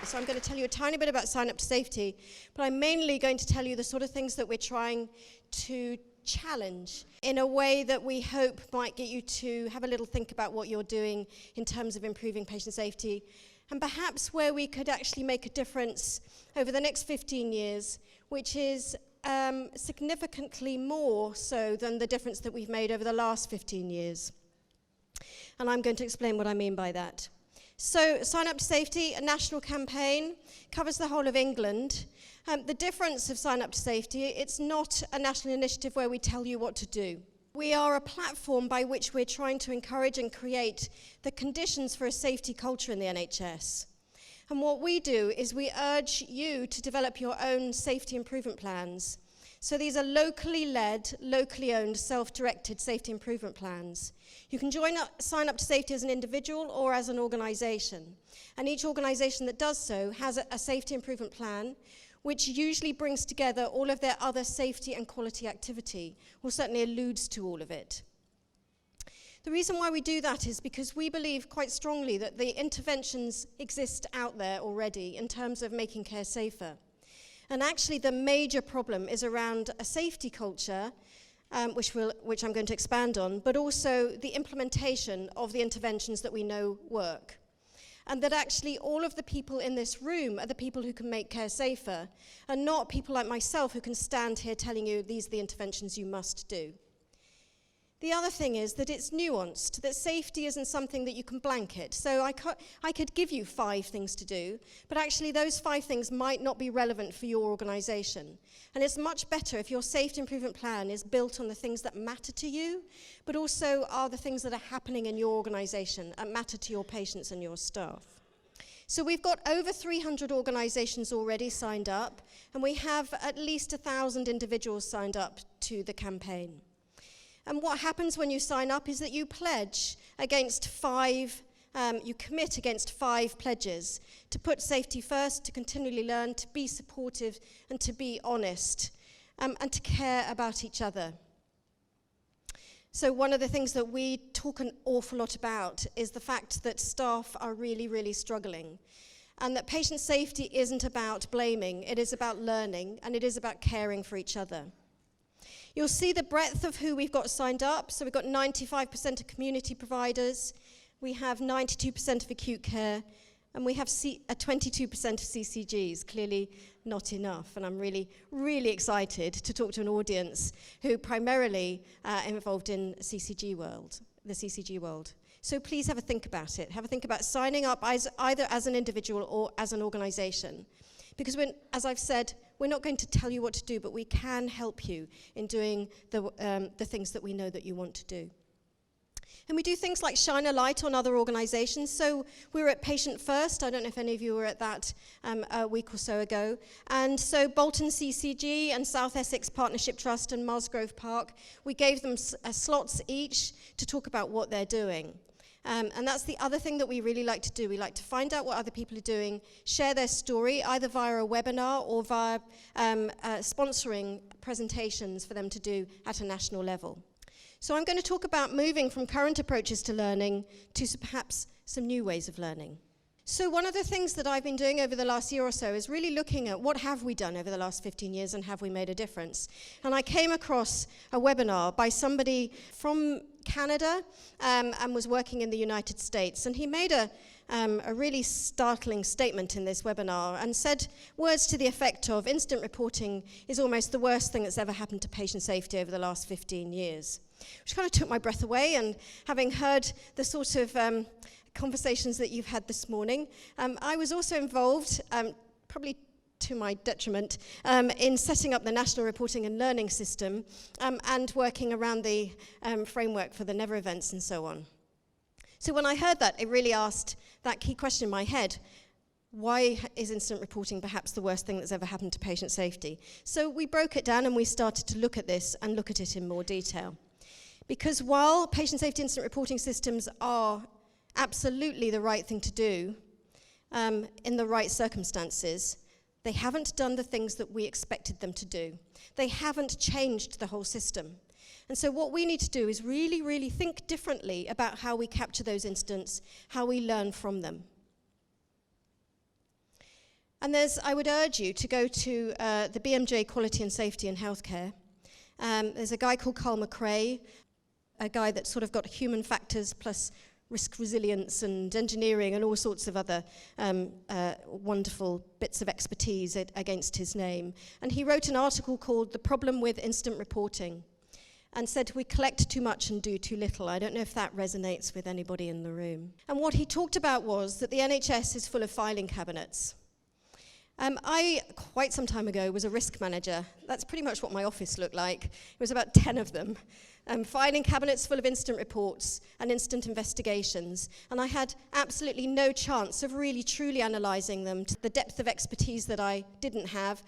So I'm going to tell you a tiny bit about Sign Up to Safety, but I'm mainly going to tell you the sort of things that we're trying to challenge in a way that we hope might get you to have a little think about what you're doing in terms of improving patient safety, and perhaps where we could actually make a difference over the next 15 years, which is significantly more so than the difference that we've made over the last 15 years. And I'm going to explain what I mean by that. So, Sign Up to Safety, a national campaign, covers the whole of England. The difference of Sign Up to Safety, it's not a national initiative where we tell you what to do. We are a platform by which we're trying to encourage and create the conditions for a safety culture in the NHS. And what we do is we urge you to develop your own safety improvement plans. So these are locally led, locally owned, self-directed safety improvement plans. You can sign up to Safety as an individual or as an organisation. And each organisation that does so has a safety improvement plan, which usually brings together all of their other safety and quality activity, or certainly alludes to all of it. The reason why we do that is because we believe quite strongly that the interventions exist out there already in terms of making care safer. And actually the major problem is around a safety culture, which I'm going to expand on, but also the implementation of the interventions that we know work. And that actually all of the people in this room are the people who can make care safer, and not people like myself who can stand here telling you these are the interventions you must do. The other thing is that it's nuanced, that safety isn't something that you can blanket. So I could give you 5 things to do, but actually those 5 things might not be relevant for your organisation. And it's much better if your safety improvement plan is built on the things that matter to you, but also are the things that are happening in your organisation and matter to your patients and your staff. So we've got over 300 organisations already signed up, and we have at least 1,000 individuals signed up to the campaign. And what happens when you sign up is that you pledge against 5, you commit against 5 pledges to put safety first, to continually learn, to be supportive, and to be honest, and to care about each other. So one of the things that we talk an awful lot about is the fact that staff are really, really struggling, and that patient safety isn't about blaming, it is about learning, and it is about caring for each other. You'll see the breadth of who we've got signed up. So we've got 95% of community providers, we have 92% of acute care, and we have 22% of CCGs, clearly not enough. And I'm really, really excited to talk to an audience who primarily are involved in the CCG world. So please have a think about it. Have a think about signing up either as an individual or as an organisation. Because as I've said, we're not going to tell you what to do, but we can help you in doing the things that we know that you want to do. And we do things like shine a light on other organisations. So we were at Patient First. I don't know if any of you were at that a week or so ago. And so Bolton CCG and South Essex Partnership Trust and Musgrove Park, we gave them slots each to talk about what they're doing. And that's the other thing that we really like to do. We like to find out what other people are doing, share their story, either via a webinar or via sponsoring presentations for them to do at a national level. So I'm going to talk about moving from current approaches to learning to perhaps some new ways of learning. So one of the things that I've been doing over the last year or so is really looking at what have we done over the last 15 years and have we made a difference. And I came across a webinar by somebody from Canada and was working in the United States. And he made a really startling statement in this webinar and said words to the effect of incident reporting is almost the worst thing that's ever happened to patient safety over the last 15 years. Which kind of took my breath away, and having heard the sort of conversations that you've had this morning, I was also involved, probably to my detriment, in setting up the National Reporting and Learning System and working around the framework for the Never events and so on. So when I heard that, it really asked that key question in my head: why is incident reporting perhaps the worst thing that's ever happened to patient safety? So we broke it down and we started to look at this and look at it in more detail. Because while patient safety incident reporting systems are absolutely the right thing to do in the right circumstances, they haven't done the things that we expected them to do. They haven't changed the whole system. And so what we need to do is really, really think differently about how we capture those incidents, how we learn from them. And I would urge you to go to the BMJ Quality and Safety in Healthcare. There's a guy called Carl McRae, a guy that's sort of got human factors plus risk resilience and engineering and all sorts of other wonderful bits of expertise against his name. And he wrote an article called The Problem with Incident Reporting and said we collect too much and do too little. I don't know if that resonates with anybody in the room. And what he talked about was that the NHS is full of filing cabinets. I, quite some time ago, was a risk manager. That's pretty much what my office looked like. It was about 10 of them. Filing cabinets full of incident reports and instant investigations. And I had absolutely no chance of really truly analysing them to the depth of expertise that I didn't have,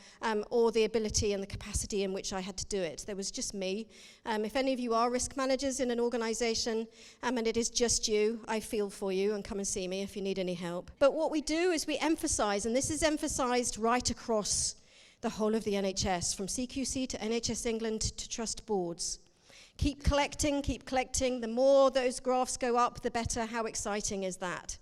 or the ability and the capacity in which I had to do it. There was just me. If any of you are risk managers in an organisation, and it is just you, I feel for you, and come and see me if you need any help. But what we do is we emphasise, and this is emphasised right across the whole of the NHS, from CQC to NHS England to trust boards. Keep collecting, keep collecting. The more those graphs go up, the better. How exciting is that?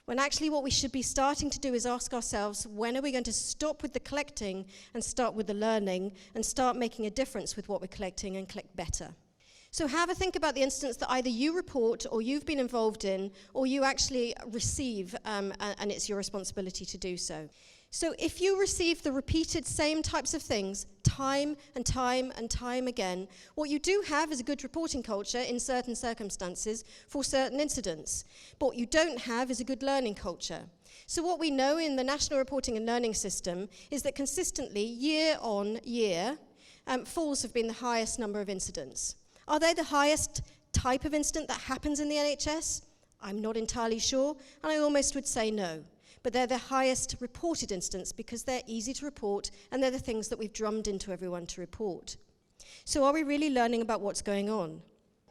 When actually what we should be starting to do is ask ourselves, when are we going to stop with the collecting and start with the learning and start making a difference with what we're collecting and collect better? So have a think about the incidents that either you report or you've been involved in or you actually receive, and it's your responsibility to do so. So if you receive the repeated same types of things time and time and time again, what you do have is a good reporting culture in certain circumstances for certain incidents. But what you don't have is a good learning culture. So what we know in the National Reporting and Learning System is that consistently, year on year, falls have been the highest number of incidents. Are they the highest type of incident that happens in the NHS? I'm not entirely sure, and I almost would say no. But they're the highest reported instance because they're easy to report and they're the things that we've drummed into everyone to report. So are we really learning about what's going on?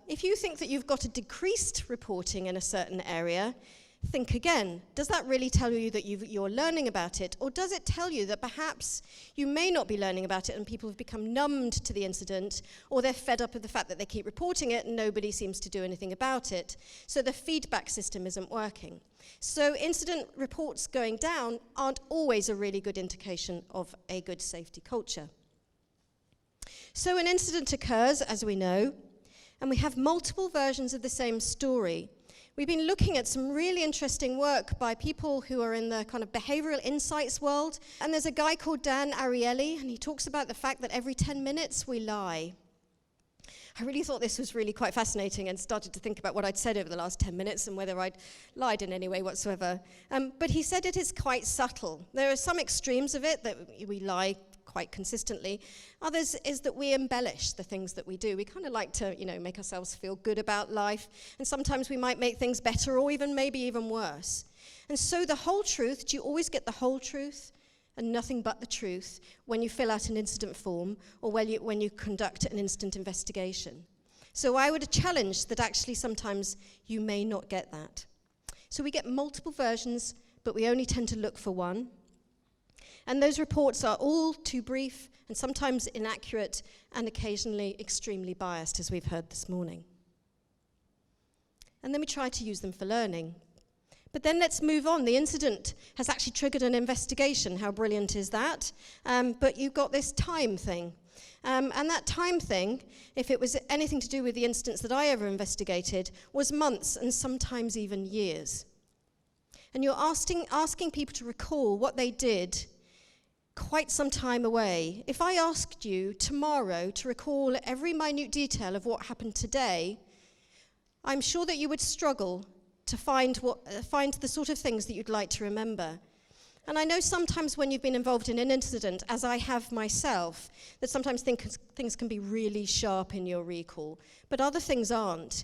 If you think that you've got a decreased reporting in a certain area, think again. Does that really tell you that you're learning about it? Or does it tell you that perhaps you may not be learning about it and people have become numbed to the incident, or they're fed up with the fact that they keep reporting it and nobody seems to do anything about it? So the feedback system isn't working. So incident reports going down aren't always a really good indication of a good safety culture. So an incident occurs, as we know, and we have multiple versions of the same story. We've been looking at some really interesting work by people who are in the kind of behavioral insights world. And there's a guy called Dan Ariely, and he talks about the fact that every 10 minutes we lie. I really thought this was really quite fascinating and started to think about what I'd said over the last 10 minutes and whether I'd lied in any way whatsoever. But he said it is quite subtle. There are some extremes of it, that we lie quite consistently. Others is that we embellish the things that we do. We kind of like to, make ourselves feel good about life, and sometimes we might make things better or even maybe even worse. And so the whole truth, do you always get the whole truth and nothing but the truth when you fill out an incident form or when you conduct an incident investigation? So I would challenge that actually sometimes you may not get that. So we get multiple versions, but we only tend to look for one. And those reports are all too brief and sometimes inaccurate and occasionally extremely biased, as we've heard this morning. And then we try to use them for learning. But then let's move on. The incident has actually triggered an investigation. How brilliant is that? But you've got this time thing. And that time thing, if it was anything to do with the instance that I ever investigated, was months and sometimes even years. And you're asking people to recall what they did quite some time away. If I asked you tomorrow to recall every minute detail of what happened today, I'm sure that you would struggle to find the sort of things that you'd like to remember. And I know sometimes when you've been involved in an incident, as I have myself, that sometimes things can be really sharp in your recall, but other things aren't.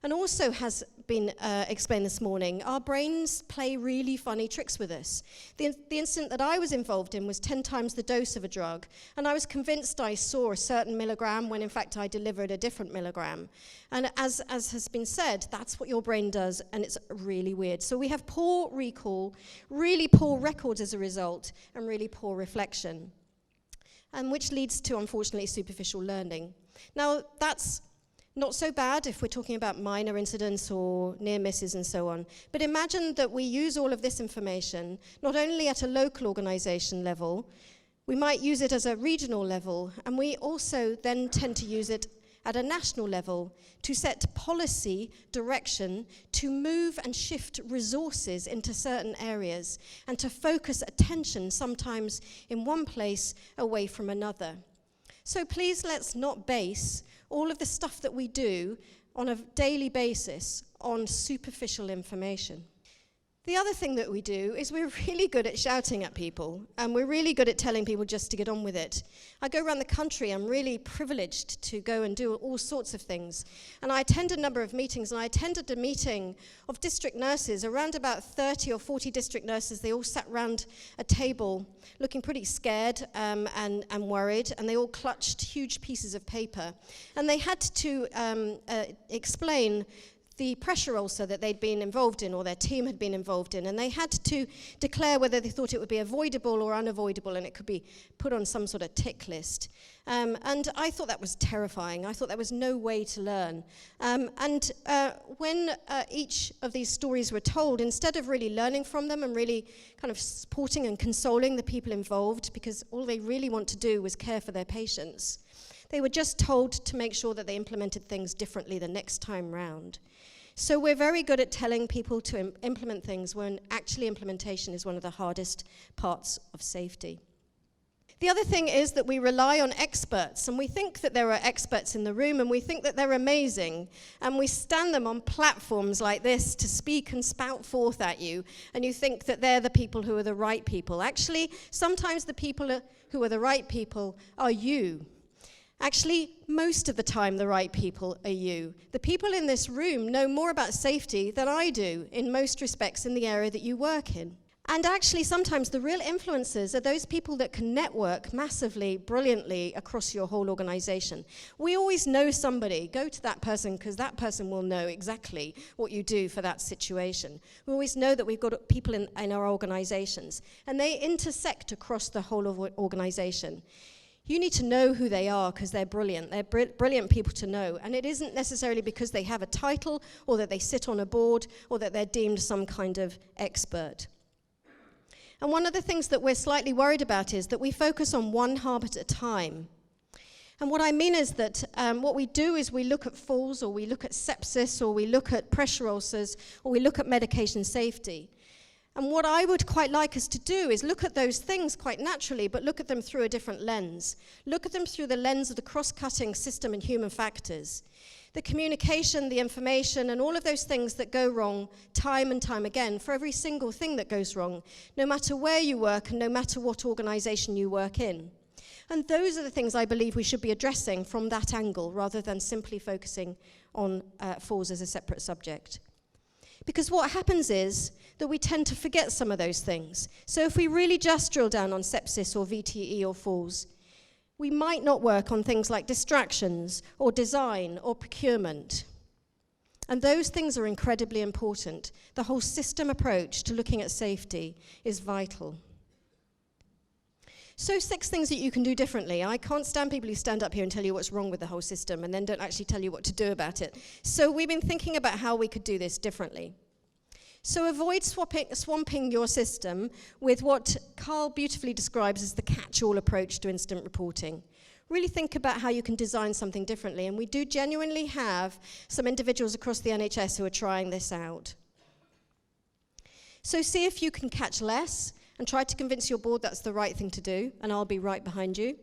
And also has been explained this morning, our brains play really funny tricks with us. The incident that I was involved in was 10 times the dose of a drug, and I was convinced I saw a certain milligram when in fact I delivered a different milligram. And as has been said, that's what your brain does, and it's really weird. So we have poor recall, really poor records as a result, and really poor reflection, and which leads to, unfortunately, superficial learning. Now, that's Not so bad if we're talking about minor incidents or near misses and so on. But imagine that we use all of this information, not only at a local organization level, we might use it as a regional level, and we also then tend to use it at a national level to set policy direction, to move and shift resources into certain areas, and to focus attention sometimes in one place away from another. So please let's not base all of the stuff that we do on a daily basis on superficial information. The other thing that we do is we're really good at shouting at people, and we're really good at telling people just to get on with it. I go around the country, I'm really privileged to go and do all sorts of things. And I attend a number of meetings, and I attended a meeting of district nurses, around about 30 or 40 district nurses. They all sat around a table looking pretty scared and worried, and they all clutched huge pieces of paper. And they had to explain the pressure ulcer that they'd been involved in, or their team had been involved in, and they had to declare whether they thought it would be avoidable or unavoidable, and it could be put on some sort of tick list. And I thought that was terrifying. I thought that was no way to learn. When each of these stories were told, instead of really learning from them and really kind of supporting and consoling the people involved, because all they really want to do was care for their patients, they were just told to make sure that they implemented things differently the next time round. So we're very good at telling people to implement things when actually implementation is one of the hardest parts of safety. The other thing is that we rely on experts, and we think that there are experts in the room, and we think that they're amazing, and we stand them on platforms like this to speak and spout forth at you, and you think that they're the people who are the right people. Actually, sometimes the people who are the right people are you. Actually, most of the time, the right people are you. The people in this room know more about safety than I do in most respects in the area that you work in. And actually, sometimes the real influencers are those people that can network massively, brilliantly across your whole organization. We always know somebody. Go to that person, because that person will know exactly what you do for that situation. We always know that we've got people in our organizations, and they intersect across the whole of organization. You need to know who they are, because they're brilliant. They're brilliant people to know. And it isn't necessarily because they have a title, or that they sit on a board, or that they're deemed some kind of expert. And one of the things that we're slightly worried about is that we focus on one harm at a time. And what I mean is that what we do is we look at falls, or we look at sepsis, or we look at pressure ulcers, or we look at medication safety. And what I would quite like us to do is look at those things quite naturally, but look at them through a different lens. Look at them through the lens of the cross-cutting system and human factors. The communication, the information, and all of those things that go wrong time and time again, for every single thing that goes wrong, no matter where you work and no matter what organization you work in. And those are the things I believe we should be addressing from that angle, rather than simply focusing on falls as a separate subject. Because what happens is that we tend to forget some of those things. So if we really just drill down on sepsis or VTE or falls, we might not work on things like distractions or design or procurement. And those things are incredibly important. The whole system approach to looking at safety is vital. So 6 things that you can do differently. I can't stand people who stand up here and tell you what's wrong with the whole system and then don't actually tell you what to do about it. So we've been thinking about how we could do this differently. So avoid swamping your system with what Carl beautifully describes as the catch-all approach to incident reporting. Really think about how you can design something differently. And we do genuinely have some individuals across the NHS who are trying this out. So see if you can catch less, and try to convince your board that's the right thing to do, and I'll be right behind you.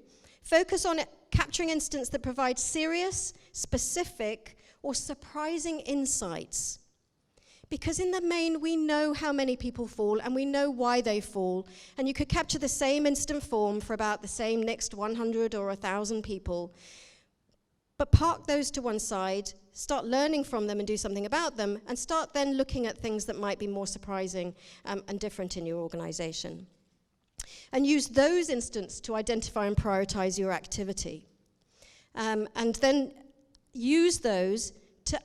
Focus on capturing incidents that provide serious, specific, or surprising insights. Because in the main, we know how many people fall, and we know why they fall, and you could capture the same incident form for about the same next 100 or 1,000 people. But park those to one side, start learning from them and do something about them, and start then looking at things that might be more surprising and different in your organization. And use those incidents to identify and prioritize your activity. And then use those to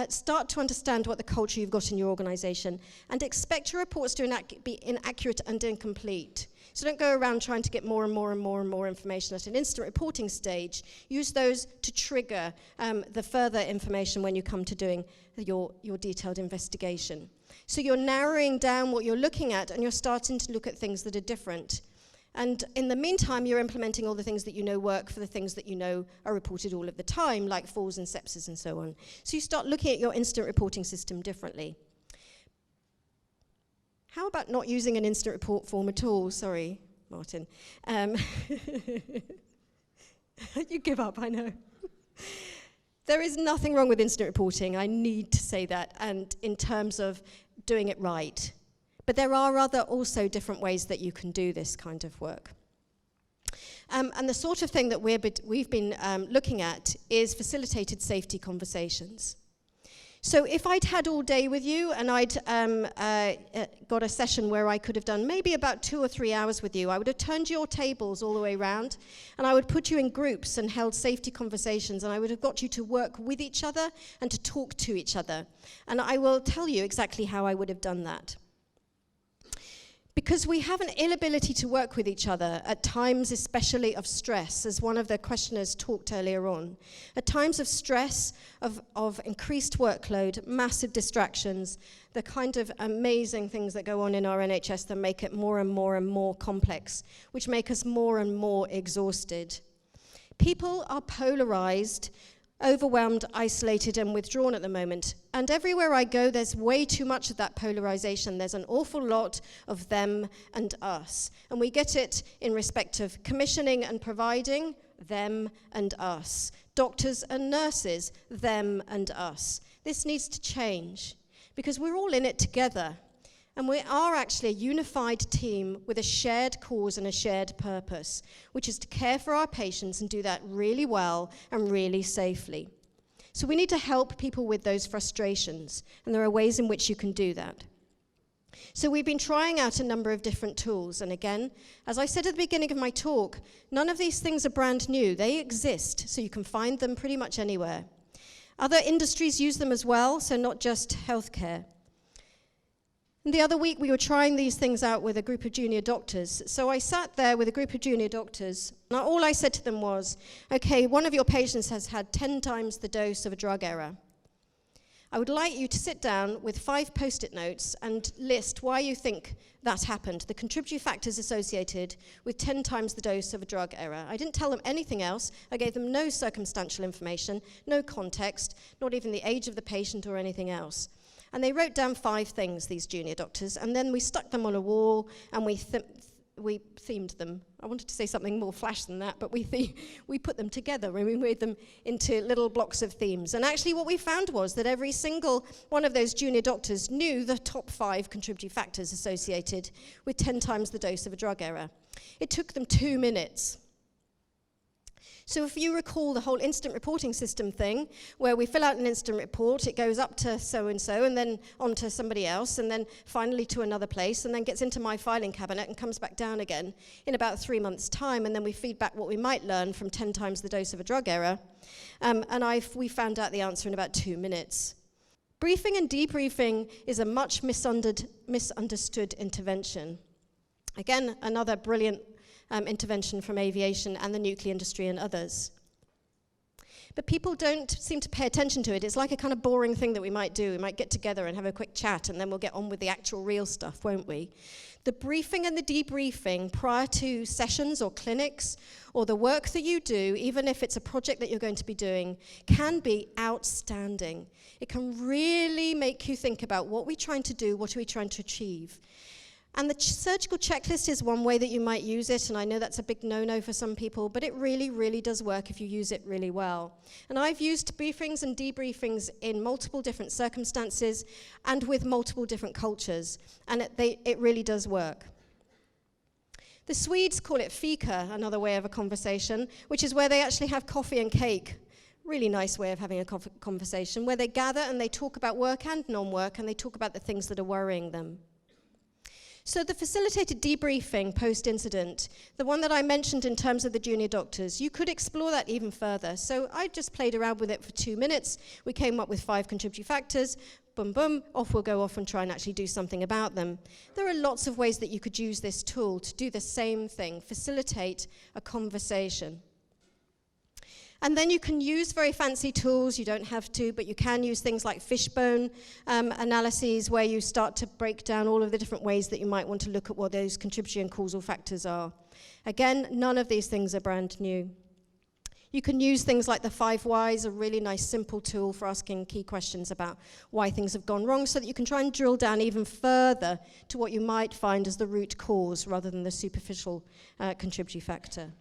start to understand what the culture you've got in your organization, and expect your reports to be inaccurate and incomplete. So don't go around trying to get more and more and more and more information at an instant reporting stage. Use those to trigger the further information when you come to doing your detailed investigation. So you're narrowing down what you're looking at, and you're starting to look at things that are different. And in the meantime, you're implementing all the things that you know work for the things that you know are reported all of the time, like falls and sepsis and so on. So you start looking at your instant reporting system differently. How about not using an instant report form at all? Sorry, Martin. You give up, I know. There is nothing wrong with instant reporting. I need to say that, and in terms of doing it right. But there are other also different ways that you can do this kind of work. And the sort of thing that we've been looking at is facilitated safety conversations. So if I'd had all day with you and I'd got a session where I could have done maybe about 2 or 3 hours with you, I would have turned your tables all the way around, and I would put you in groups and held safety conversations, and I would have got you to work with each other and to talk to each other. And I will tell you exactly how I would have done that. Because we have an inability to work with each other at times, especially of stress, as one of the questioners talked earlier on. At times of stress, of increased workload, massive distractions, the kind of amazing things that go on in our NHS that make it more and more and more complex, which make us more and more exhausted. People are polarized, overwhelmed, isolated, and withdrawn at the moment. And everywhere I go, there's way too much of that polarization. There's an awful lot of them and us. And we get it in respect of commissioning and providing, them and us. Doctors and nurses, them and us. This needs to change because we're all in it together. And we are actually a unified team with a shared cause and a shared purpose, which is to care for our patients and do that really well and really safely. So we need to help people with those frustrations, and there are ways in which you can do that. So we've been trying out a number of different tools, and again, as I said at the beginning of my talk, none of these things are brand new. They exist, so you can find them pretty much anywhere. Other industries use them as well, so not just healthcare. And the other week, we were trying these things out with a group of junior doctors. So I sat there with a group of junior doctors, and all I said to them was, okay, one of your patients has had 10 times the dose of a drug error. I would like you to sit down with 5 post-it notes and list why you think that happened, the contributory factors associated with 10 times the dose of a drug error. I didn't tell them anything else. I gave them no circumstantial information, no context, not even the age of the patient or anything else. And they wrote down 5 things, these junior doctors, and then we stuck them on a wall and we themed them. I wanted to say something more flash than that, but we put them together and we made them into little blocks of themes. And actually what we found was that every single one of those junior doctors knew the top 5 contributory factors associated with 10 times the dose of a drug error. It took them 2 minutes. So if you recall the whole instant reporting system thing, where we fill out an instant report, it goes up to so-and-so, and then on to somebody else, and then finally to another place, and then gets into my filing cabinet and comes back down again in about 3 months' time, and then we feed back what we might learn from 10 times the dose of a drug error, and we found out the answer in about 2 minutes. Briefing and debriefing is a much misunderstood intervention. Again, another brilliant intervention from aviation and the nuclear industry and others. But people don't seem to pay attention to it. It's like a kind of boring thing that we might do. We might get together and have a quick chat, and then we'll get on with the actual real stuff, won't we? The briefing and the debriefing prior to sessions or clinics, or the work that you do, even if it's a project that you're going to be doing, can be outstanding. It can really make you think about what we're trying to do, what are we trying to achieve. And the surgical checklist is one way that you might use it, and I know that's a big no-no for some people, but it really, really does work if you use it really well. And I've used briefings and debriefings in multiple different circumstances and with multiple different cultures, and it really does work. The Swedes call it fika, another way of a conversation, which is where they actually have coffee and cake. Really nice way of having a conversation, where they gather and they talk about work and non-work, and they talk about the things that are worrying them. So the facilitated debriefing post-incident, the one that I mentioned in terms of the junior doctors, you could explore that even further. So I just played around with it for 2 minutes. We came up with 5 contributory factors. Boom, boom, off we'll go off and try and actually do something about them. There are lots of ways that you could use this tool to do the same thing, facilitate a conversation. And then you can use very fancy tools, you don't have to, but you can use things like fishbone analyses where you start to break down all of the different ways that you might want to look at what those contributory and causal factors are. Again, none of these things are brand new. You can use things like the 5 whys, a really nice simple tool for asking key questions about why things have gone wrong, so that you can try and drill down even further to what you might find as the root cause rather than the superficial contributory factor.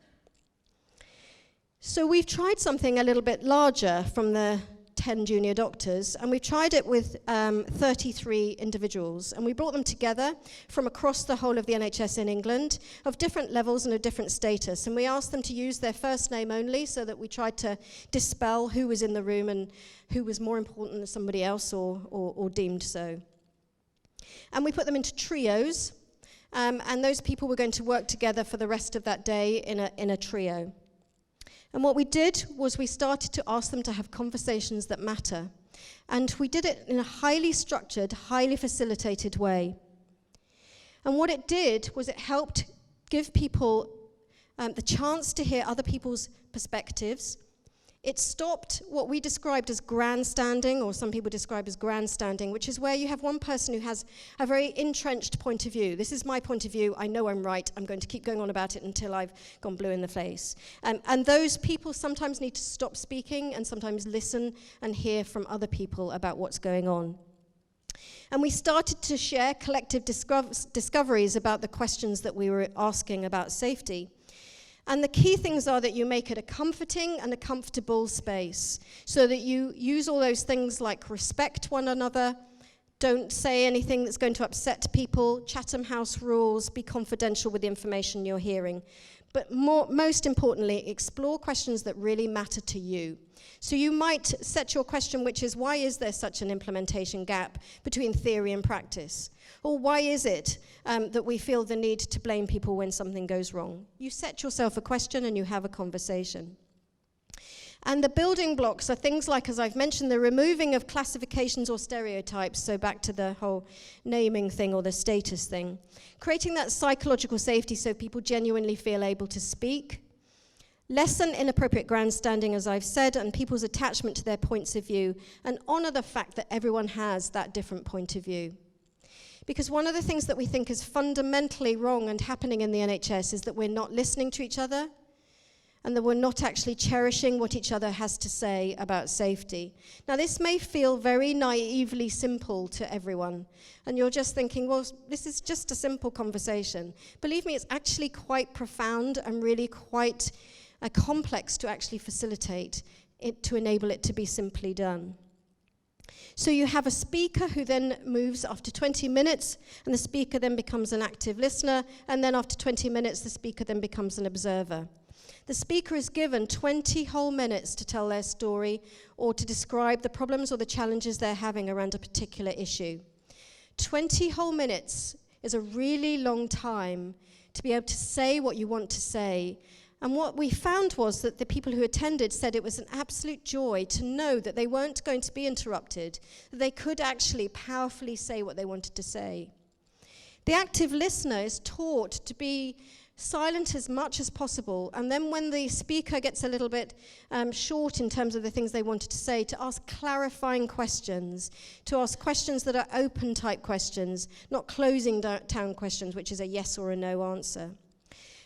So we've tried something a little bit larger from the 10 junior doctors, and we've tried it with 33 individuals, and we brought them together from across the whole of the NHS in England of different levels and of different status, and we asked them to use their first name only so that we tried to dispel who was in the room and who was more important than somebody else or deemed so. And we put them into trios, and those people were going to work together for the rest of that day in a trio. And what we did was we started to ask them to have conversations that matter. And we did it in a highly structured, highly facilitated way. And what it did was it helped give people the chance to hear other people's perspectives. It stopped what we described as grandstanding, or some people describe as grandstanding, which is where you have one person who has a very entrenched point of view. This is my point of view. I know I'm right. I'm going to keep going on about it until I've gone blue in the face. And those people sometimes need to stop speaking and sometimes listen and hear from other people about what's going on. And we started to share collective discoveries about the questions that we were asking about safety. And the key things are that you make it a comforting and a comfortable space, so that you use all those things like respect one another, don't say anything that's going to upset people, Chatham House rules, be confidential with the information you're hearing. But most importantly, explore questions that really matter to you. So you might set your question, which is, why is there such an implementation gap between theory and practice? Or why is it that we feel the need to blame people when something goes wrong? You set yourself a question and you have a conversation. And the building blocks are things like, as I've mentioned, the removing of classifications or stereotypes, so back to the whole naming thing or the status thing. Creating that psychological safety so people genuinely feel able to speak. Lessen inappropriate grandstanding, as I've said, and people's attachment to their points of view, and honor the fact that everyone has that different point of view. Because one of the things that we think is fundamentally wrong and happening in the NHS is that we're not listening to each other, and that we're not actually cherishing what each other has to say about safety. Now, this may feel very naively simple to everyone, and you're just thinking, well, this is just a simple conversation. Believe me, it's actually quite profound and really quite complex to actually facilitate it, to enable it to be simply done. So you have a speaker who then moves after 20 minutes, and the speaker then becomes an active listener, and then after 20 minutes, the speaker then becomes an observer. The speaker is given 20 whole minutes to tell their story or to describe the problems or the challenges they're having around a particular issue. 20 whole minutes is a really long time to be able to say what you want to say. And what we found was that the people who attended said it was an absolute joy to know that they weren't going to be interrupted, that they could actually powerfully say what they wanted to say. The active listener is taught to be silent as much as possible, and then when the speaker gets a little bit short in terms of the things they wanted to say, to ask clarifying questions, to ask questions that are open type questions, not closing down questions, which is a yes or a no answer.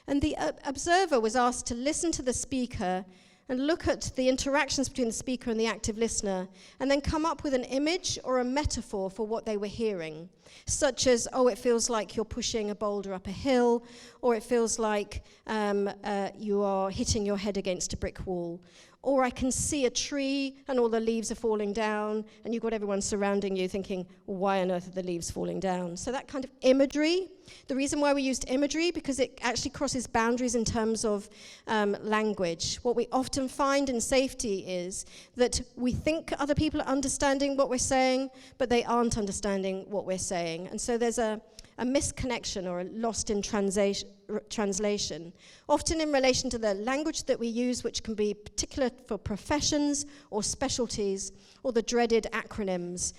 And the observer was asked to listen to the speaker and look at the interactions between the speaker and the active listener, and then come up with an image or a metaphor for what they were hearing, such as, oh, it feels like you're pushing a boulder up a hill, or it feels like you are hitting your head against a brick wall, or I can see a tree and all the leaves are falling down, and you've got everyone surrounding you thinking, well, why on earth are the leaves falling down? So that kind of imagery. The reason why we used imagery, because it actually crosses boundaries in terms of language. What we often find in safety is that we think other people are understanding what we're saying, but they aren't understanding what we're saying. And so there's a a misconnection or a lost in translation, often in relation to the language that we use, which can be particular for professions or specialties, or the dreaded acronyms,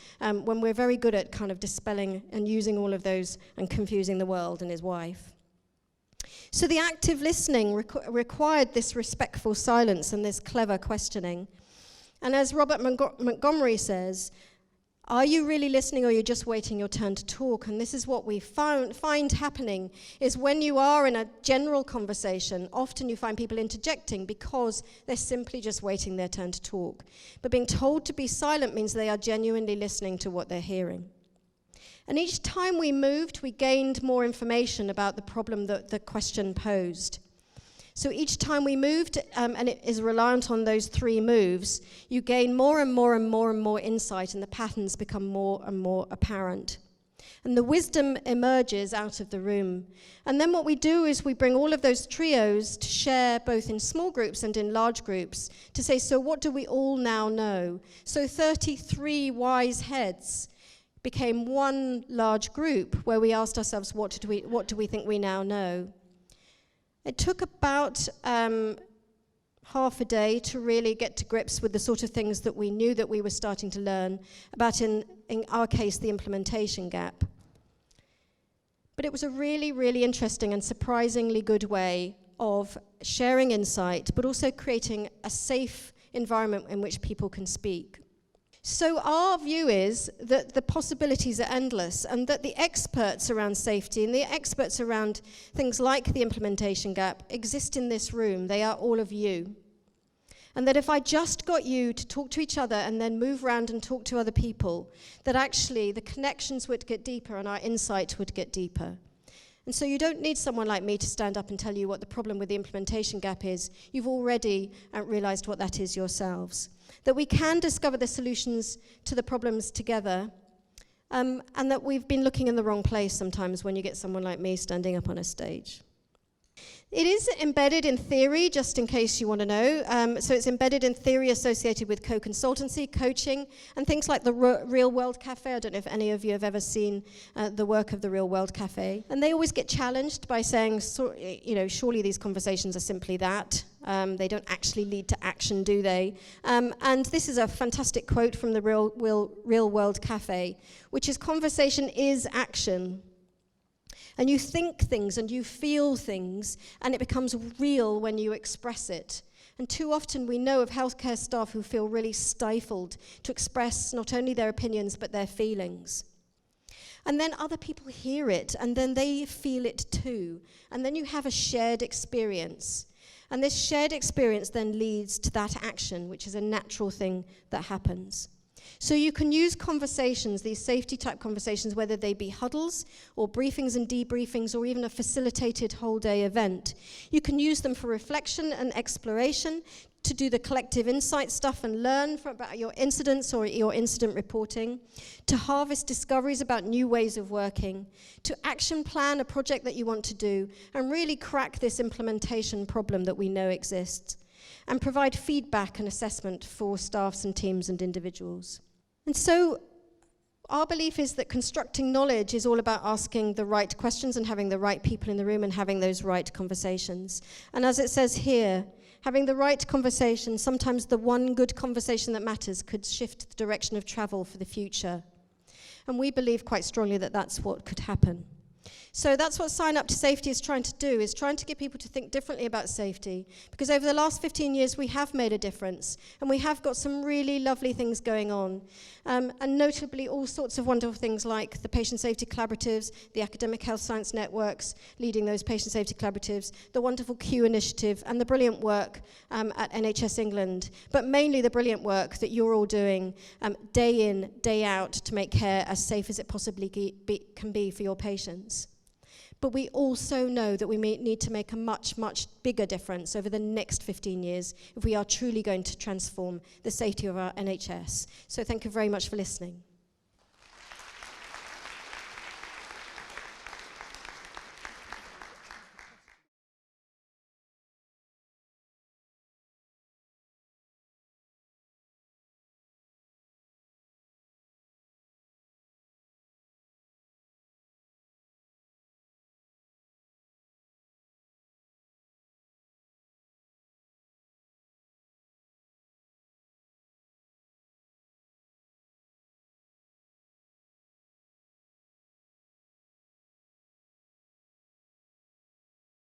when we're very good at kind of dispelling and using all of those and confusing the world and his wife. So the active listening required this respectful silence and this clever questioning. And as Robert Montgomery says, are you really listening or are you just waiting your turn to talk? And this is what we find happening, is when you are in a general conversation, often you find people interjecting because they're simply just waiting their turn to talk. But being told to be silent means they are genuinely listening to what they're hearing. And each time we moved, we gained more information about the problem that the question posed. So each time we moved, and it is reliant on those 3 moves, you gain more and more and more and more insight, and the patterns become more and more apparent. And the wisdom emerges out of the room. And then what we do is we bring all of those trios to share both in small groups and in large groups to say, so what do we all now know? So 33 wise heads became one large group where we asked ourselves, what do we think we now know? It took about half a day to really get to grips with the sort of things that we knew that we were starting to learn about, in our case, the implementation gap. But it was a really, really interesting and surprisingly good way of sharing insight, but also creating a safe environment in which people can speak. So our view is that the possibilities are endless, and that the experts around safety and the experts around things like the implementation gap exist in this room. They are all of you. And that if I just got you to talk to each other and then move around and talk to other people, that actually the connections would get deeper and our insight would get deeper. And so you don't need someone like me to stand up and tell you what the problem with the implementation gap is. You've already realized what that is yourselves. That we can discover the solutions to the problems together, and that we've been looking in the wrong place sometimes when you get someone like me standing up on a stage. It is embedded in theory, just in case you want to know. So it's embedded in theory associated with co-consultancy, coaching, and things like the Real World Cafe. I don't know if any of you have ever seen the work of the Real World Cafe. And they always get challenged by saying, surely these conversations are simply that. They don't actually lead to action, do they? And this is a fantastic quote from the Real World Cafe, which is, conversation is action. And you think things and you feel things, and it becomes real when you express it. And too often we know of healthcare staff who feel really stifled to express not only their opinions but their feelings. And then other people hear it, and then they feel it too. And then you have a shared experience. And this shared experience then leads to that action, which is a natural thing that happens. So you can use conversations, these safety type conversations, whether they be huddles or briefings and debriefings or even a facilitated whole day event. You can use them for reflection and exploration, to do the collective insight stuff and learn about your incidents or your incident reporting, to harvest discoveries about new ways of working, to action plan a project that you want to do and really crack this implementation problem that we know exists, and provide feedback and assessment for staffs and teams and individuals. And so our belief is that constructing knowledge is all about asking the right questions and having the right people in the room and having those right conversations. And as it says here, having the right conversation, sometimes the one good conversation that matters, could shift the direction of travel for the future. And we believe quite strongly that that's what could happen. So that's what Sign Up to Safety is trying to do, is trying to get people to think differently about safety. Because over the last 15 years, we have made a difference. And we have got some really lovely things going on. And notably, all sorts of wonderful things like the patient safety collaboratives, the academic health science networks leading those patient safety collaboratives, the wonderful Q initiative, and the brilliant work at NHS England. But mainly the brilliant work that you're all doing day in, day out to make care as safe as it possibly can be for your patients. But we also know that we may need to make a much, much bigger difference over the next 15 years if we are truly going to transform the safety of our NHS. So thank you very much for listening.